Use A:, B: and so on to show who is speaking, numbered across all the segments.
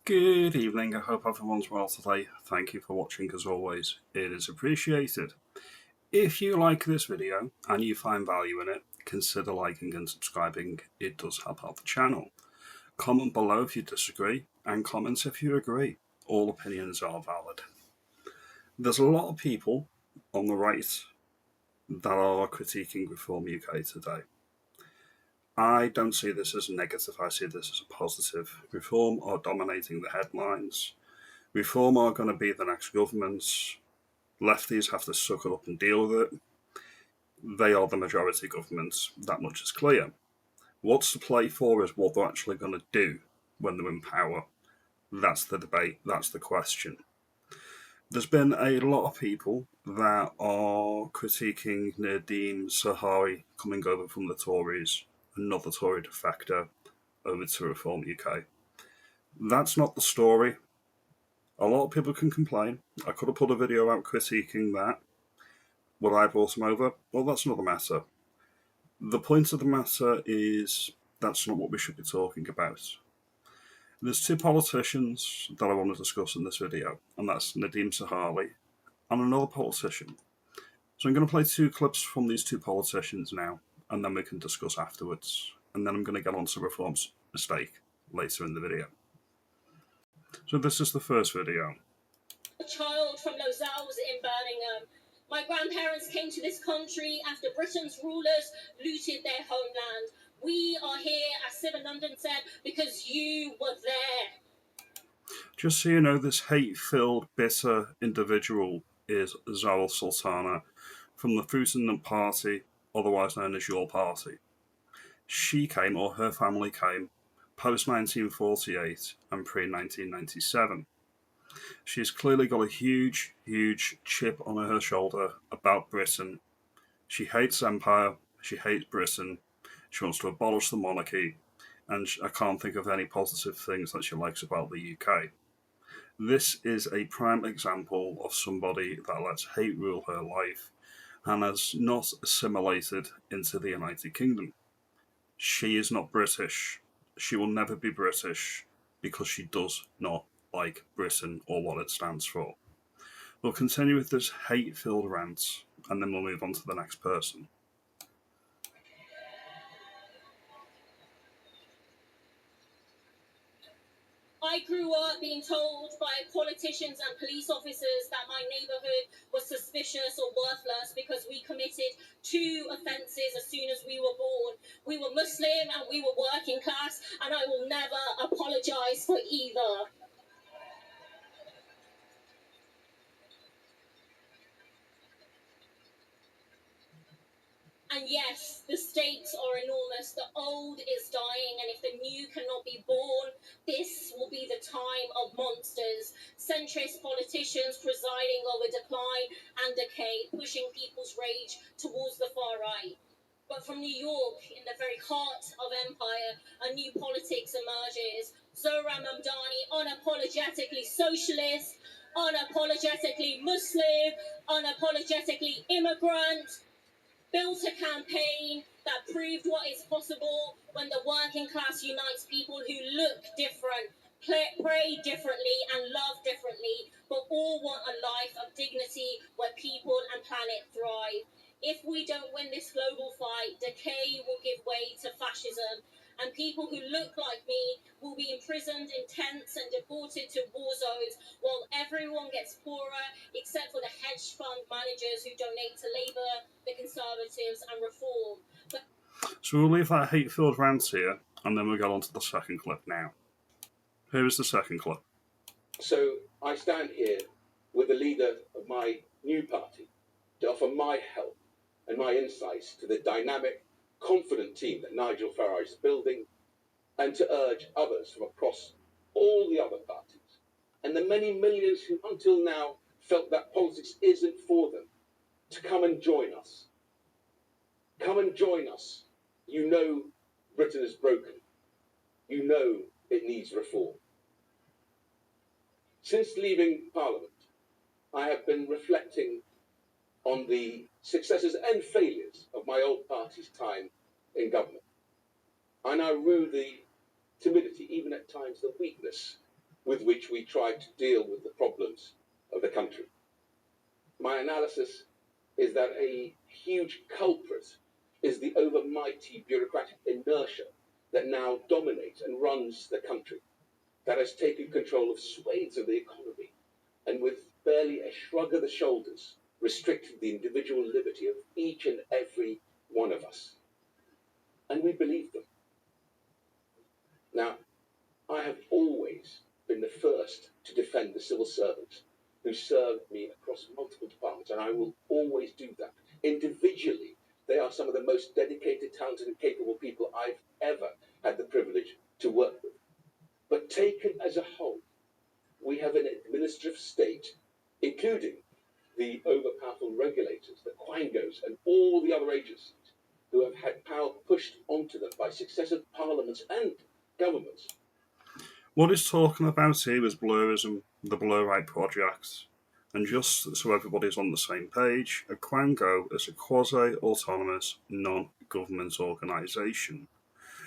A: Good evening, I hope everyone's well today. Thank you for watching as always, it is appreciated. If you like this video and you find value in it, consider liking and subscribing, it does help out the channel. Comment below if you disagree, and comment if you agree. All opinions are valid. There's a lot of people on the right that are critiquing Reform UK today. I don't see this as a negative, I see this as a positive. Reform are dominating the headlines. Reform are going to be the next governments. Lefties have to suck it up and deal with it. They are the majority governments, that much is clear. What's to play for is what they're actually going to do when they're in power. That's the debate, that's the question. There's been a lot of people that are critiquing Nadhim Zahawi coming over from the Tories, another Tory defector, over to Reform UK. That's not the story. A lot of people can complain. I could have put a video out critiquing that. Would I have brought him over? Well, that's another matter. The point of the matter is that's not what we should be talking about. There's two politicians that I want to discuss in this video, and that's Nadhim Zahawi and another politician. So I'm going to play two clips from these two politicians now, and then we can discuss afterwards. And then I'm going to get on to Reform's mistake later in the video. So this is the first video.
B: A child from Lozells in Birmingham. My grandparents came to this country after Britain's rulers looted their homeland. We are here, as Sivan London said, because you were there.
A: Just so you know, this hate-filled, bitter individual is Zarah Sultana from the Fruit and Nut Party, otherwise known as Your Party. She came, or her family came, post-1948 and pre-1997. She's clearly got a huge, huge chip on her shoulder about Britain. She hates empire, she hates Britain, she wants to abolish the monarchy, and I can't think of any positive things that she likes about the UK. This is a prime example of somebody that lets hate rule her life and has not assimilated into the United Kingdom. She is not British. She will never be British because she does not like Britain or what it stands for. We'll continue with this hate-filled rant, and then we'll move on to the next person.
B: I grew up being told by politicians and police officers that my neighbourhood was suspicious or worthless because we committed 2 offences as soon as we were born. We were Muslim and we were working class, and I will never apologise for either. And yes, the stakes are enormous. The old is dying, and if the new cannot be born, this will be the time of monsters. Centrist politicians presiding over decline and decay, pushing people's rage towards the far right. But from New York, in the very heart of empire, a new politics emerges. Zohran Mamdani, unapologetically socialist, unapologetically Muslim, unapologetically immigrant, built a campaign that proved what is possible when the working class unites people who look different, pray differently, and love differently, but all want a life of dignity where people and planet thrive. If we don't win this global fight, decay will give way to fascism, and people who look like me will be imprisoned in tents and deported to war zones, while everyone gets poorer except for the hedge fund managers who donate to Labour, the Conservatives and Reform.
A: So we'll leave that hate-filled rant here, and then we'll go on to the second clip now. Here is the second clip.
C: So I stand here with the leader of my new party to offer my help and my insights to the dynamic, confident team that Nigel Farage is building, and to urge others from across all the other parties, and the many millions who until now felt that politics isn't for them, to come and join us. Come and join us. You know Britain is broken. You know it needs reform. Since leaving Parliament, I have been reflecting on the successes and failures of my old party's time in government. I now rue the timidity, even at times the weakness, with which we tried to deal with the problems of the country. My analysis is that a huge culprit is the overmighty bureaucratic inertia that now dominates and runs the country, that has taken control of swathes of the economy, and with barely a shrug of the shoulders, restricted the individual liberty of each and every one of us. And we believe them. Now, I have always been the first to defend the civil servants who served me across multiple departments, and I will always do that. Individually, they are some of the most dedicated, talented, and capable people I've ever had the privilege to work with. But taken as a whole, we have an administrative state, including the overpowerful regulators, the quangos, and all the other agencies who have had power pushed onto them by successive parliaments and governments.
A: What he's talking about here is Blurrism, the Blur Right Project. And just so everybody's on the same page, a quango is a quasi-autonomous, non-government organisation.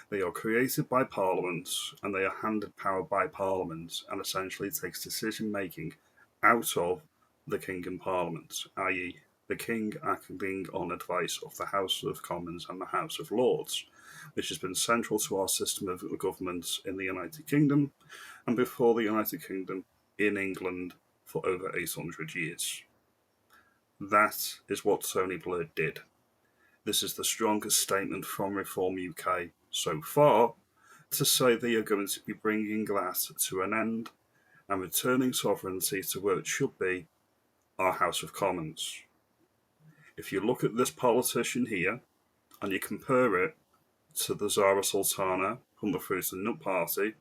A: They are created by Parliament, and they are handed power by Parliament, and essentially takes decision-making out of the King and Parliament, i.e. the King acting on advice of the House of Commons and the House of Lords, which has been central to our system of government in the United Kingdom, and before the United Kingdom in England for over 800 years. That is what Tony Blair did. This is the strongest statement from Reform UK so far, to say they are going to be bringing that to an end and returning sovereignty to where it should be, our House of Commons. If you look at this politician here, and you compare it to the Zarah Sultana from the Fruit and Nut Party,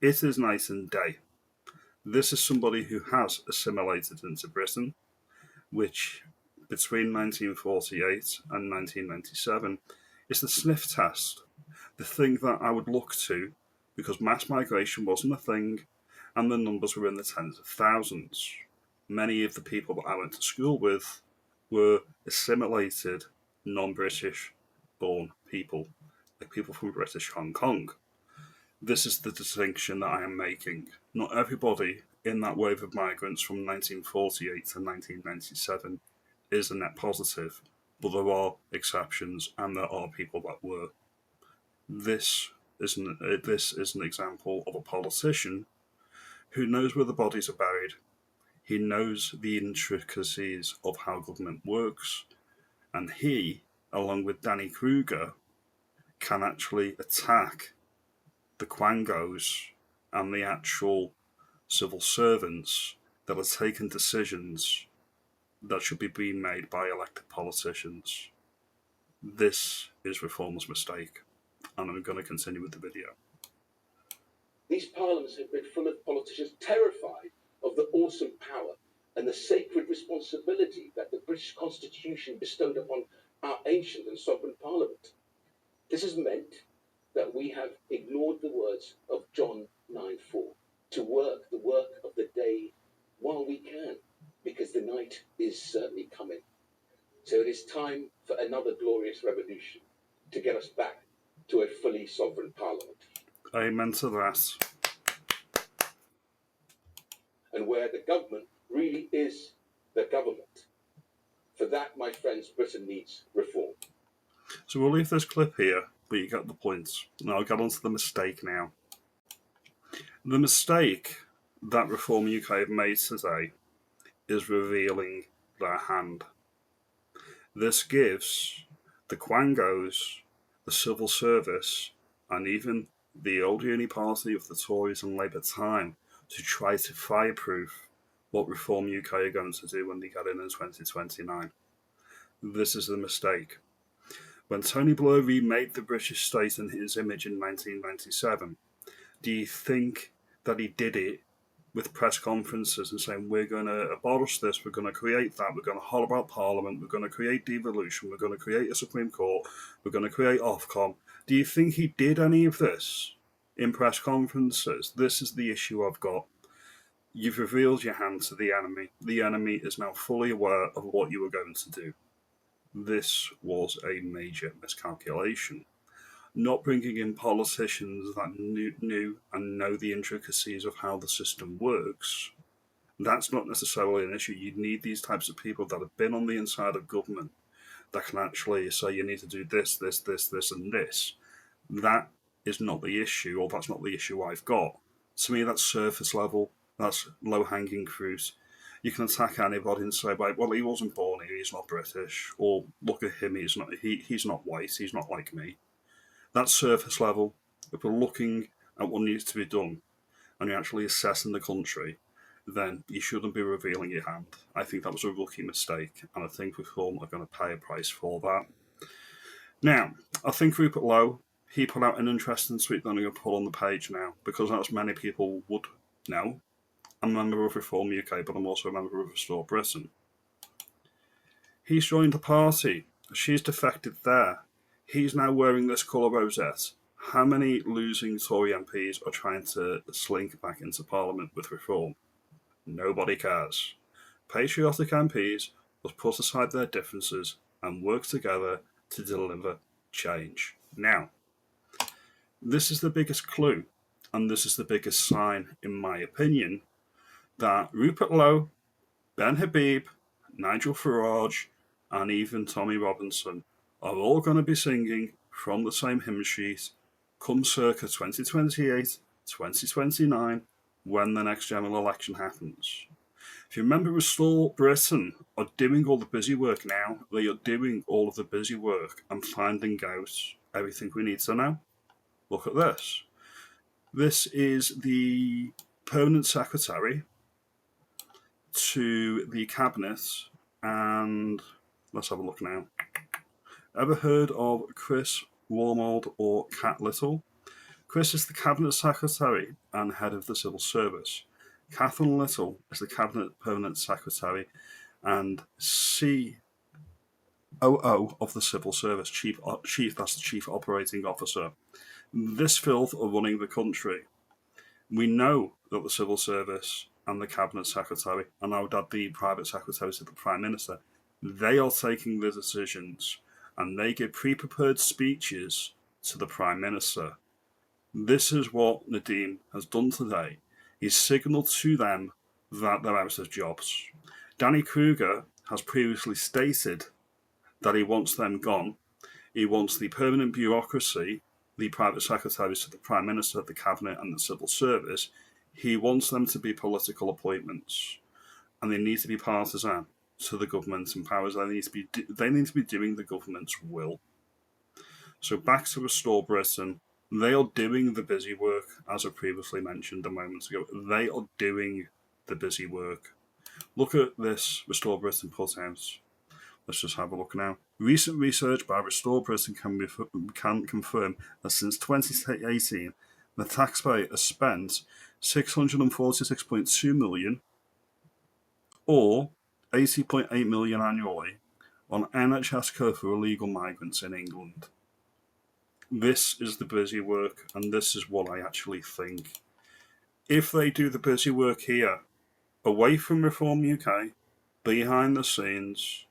A: it is night and day. This is somebody who has assimilated into Britain, which between 1948 and 1997 is the sniff test, the thing that I would look to, because mass migration wasn't a thing and the numbers were in the tens of thousands. Many of the people that I went to school with were assimilated, non-British born people, like people from British Hong Kong. This is the distinction that I am making. Not everybody in that wave of migrants from 1948 to 1997 is a net positive, but there are exceptions and there are people that were. This is an example of a politician who knows where the bodies are buried. He knows the intricacies of how government works, and he, along with Danny Kruger, can actually attack the quangos and the actual civil servants that are taking decisions that should be being made by elected politicians. This is Reform's mistake, and I'm going to continue with the video.
C: These parliaments have been full of politicians terrified of the awesome power and the sacred responsibility that the British Constitution bestowed upon our ancient and sovereign parliament. This has meant that we have ignored the words of John 9:4, to work the work of the day while we can, because the night is certainly coming. So it is time for another glorious revolution to get us back to a fully sovereign parliament.
A: Amen to that.
C: And where the government really is the government. For that, my friends, Britain needs reform.
A: So we'll leave this clip here, but you get the point. Now I'll get on to the mistake now. The mistake that Reform UK have made today is revealing their hand. This gives the quangos, the civil service, and even the old uni party of the Tories and Labour time to try to fireproof what Reform UK are going to do when they get in 2029. This is the mistake. When Tony Blair remade the British state in his image in 1997, do you think that he did it with press conferences and saying, we're going to abolish this, we're going to create that, we're going to holler about Parliament, we're going to create devolution, we're going to create a Supreme Court, we're going to create Ofcom? Do you think he did any of this in press conferences? This is the issue I've got. You've revealed your hand to the enemy. The enemy is now fully aware of what you were going to do. This was a major miscalculation. not bringing in politicians that knew and know the intricacies of how the system works. That's not necessarily an issue. You need these types of people that have been on the inside of government that can actually say you need to do this, this, this, this, and this. That is not the issue, or that's not the issue I've got. To me, that's surface level. That's low-hanging fruit. You can attack anybody and say, well, he wasn't born here, he's not British, or look at him, he's not white, he's not like me. That's surface level. If we're looking at what needs to be done, and you're actually assessing the country, then you shouldn't be revealing your hand. I think that was a rookie mistake, and I think Reform are going to pay a price for that. Now, I think Rupert Lowe, he put out an interesting tweet that I'm going to put on the page now, because as many people would know, I'm a member of Reform UK, but I'm also a member of Restore Britain. He's joined the party. She's defected there. He's now wearing this colour rosette. How many losing Tory MPs are trying to slink back into Parliament with Reform? Nobody cares. Patriotic MPs must put aside their differences and work together to deliver change. Now, this is the biggest clue, and this is the biggest sign, in my opinion, that Rupert Lowe, Ben Habib, Nigel Farage, and even Tommy Robinson are all going to be singing from the same hymn sheet come circa 2028, 2029, when the next general election happens. If you remember, Restore Britain are doing all the busy work now. They are doing all of the busy work and finding out everything we need to know. Look at this. This is the permanent secretary to the cabinet, and let's have a look now. Ever heard of Chris Wormold or Cat Little? Chris is the cabinet secretary and head of the civil service. Catherine Little is the cabinet permanent secretary and COO of the civil service, chief. That's the chief operating officer. This filth are running the country. We know that the civil service and the cabinet secretary, and I would add the private secretary to the prime minister, they are taking the decisions and they give pre-prepared speeches to the prime minister. This is what Nadhim has done today. He's signalled to them that they're out of jobs. Danny Kruger has previously stated that he wants them gone. He wants the permanent bureaucracy, the private secretaries to the Prime Minister, the Cabinet and the Civil Service. He wants them to be political appointments, and they need to be partisan to the government and powers. They need to be doing the government's will. So back to Restore Britain. They are doing the busy work, as I previously mentioned a moment ago. They are doing the busy work. Look at this Restore Britain put out. Let's just have a look now. Recent research by Restore Britain can confirm that since 2018, the taxpayer has spent $646.2 million or $80.8 million annually on NHS care for illegal migrants in England. This is the busy work, and this is what I actually think. If they do the busy work here, away from Reform UK, behind the scenes,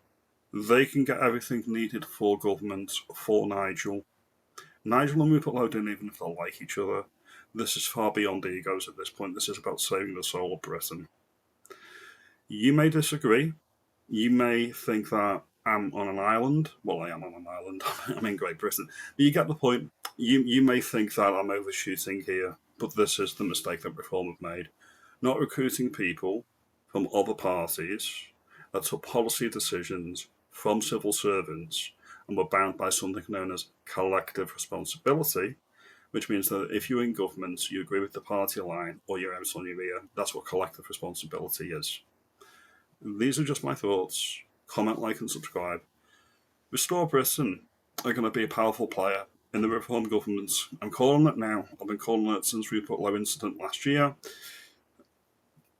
A: they can get everything needed for government, for Nigel. Nigel and Rupert Lowe don't even feel like each other. This is far beyond egos at this point. This is about saving the soul of Britain. You may disagree. You may think that I'm on an island. Well, I am on an island. I'm in Great Britain. But you get the point. You may think that I'm overshooting here, but this is the mistake that Reform have made. Not recruiting people from other parties that took policy decisions from civil servants and were bound by something known as collective responsibility, which means that if you're in government, you agree with the party line or you're out on your ear. That's what collective responsibility is. These are just my thoughts. Comment, like, and subscribe. Restore Britain are going to be a powerful player in the Reform government. I'm calling it now. I've been calling it since Rupert Lowe incident last year.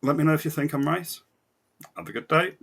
A: Let me know if you think I'm right. Have a good day.